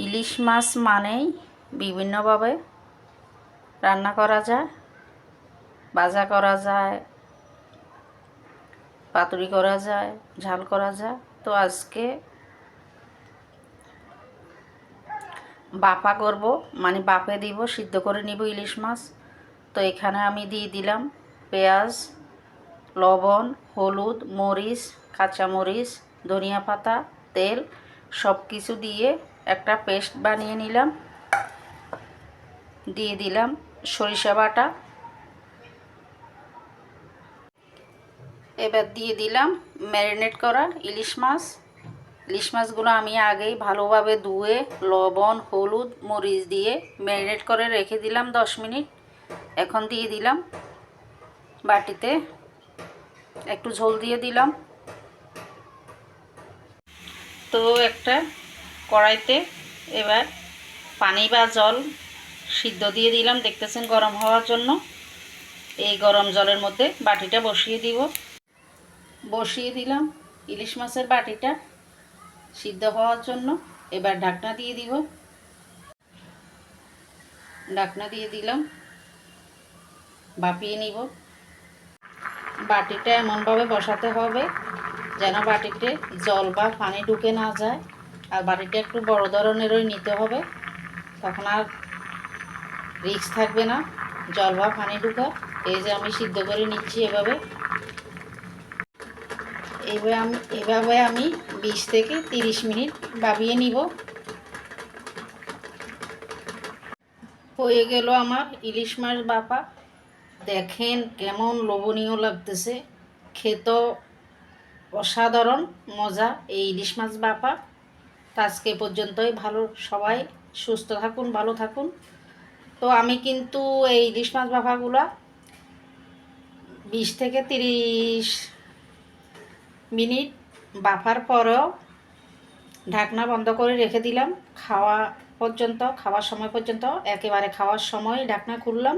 ইলিশ মাছ মানেই বিভিন্নভাবে রান্না করা যায়, ভাজা করা যায়, পাতুরি করা যায়, ঝাল করা যায়। তো আজকে বাপা করব, মানে বাপে দিব, সিদ্ধ করে নিব ইলিশ মাছ। তো এখানে আমি দিয়ে দিলাম পেঁয়াজ, লবণ, হলুদ, মরিচ, কাঁচামরিচ, ধনিয়া পাতা, তেল সব কিছু দিয়ে একটা পেস্ট বানিয়ে নিলাম। দিয়ে দিলাম সরিষা বাটা। এবার দিয়ে দিলাম ম্যারিনেট করা ইলিশ মাছ। ইলিশ মাছগুলো আমি আগেই ভালোভাবে ধুয়ে লবণ, হলুদ, মরিচ দিয়ে ম্যারিনেট করে রেখে দিলাম 10 মিনিট। এখন দিয়ে দিলাম বাটিতে, একটু ঝোল দিয়ে দিলাম। তো একটা কড়াইতে এবার পানি বা জল সিদ্ধ দিয়ে দিলাম, দেখতেছেন গরম হওয়ার জন্য। এই গরম জলের মধ্যে বাটিটা বসিয়ে দিলাম ইলিশ মাছের বাটিটা সিদ্ধ হওয়ার জন্য। এবার ঢাকনা দিয়ে দিলাম, ভাপিয়ে নিব। বাটিটা এমনভাবে বসাতে হবে যেন বাটিতে জল বা পানি ঢুকে না যায়। আর বাটিটা একটু বড় ধরনেরই নিতে হবে, তখন আর রিস্ক থাকবে না জল বা পানি ঢুকা। এই যে আমি সিদ্ধ করে নিচ্ছি এভাবে আমি 20 থেকে 30 মিনিট ভাপিয়ে নিব। হয়ে গেল আমার ইলিশ মাছ ভাপা। দেখেন কেমন লোভনীয় লাগতেছে, খেতে অসাধারণ মজা এই ইলিশ মাছ ভাপা। আজকে পর্যন্তই, সবাই সুস্থ থাকুন, ভালো থাকুন। তো আমি কিন্তু এই ইলিশ মাছ ভাপাগুলা 20 থেকে 30 মিনিট ভাপার পরেও ঢাকনা বন্ধ করে রেখে দিলাম খাওয়ার সময় পর্যন্ত। একেবারে খাওয়ার সময় ঢাকনা খুললাম।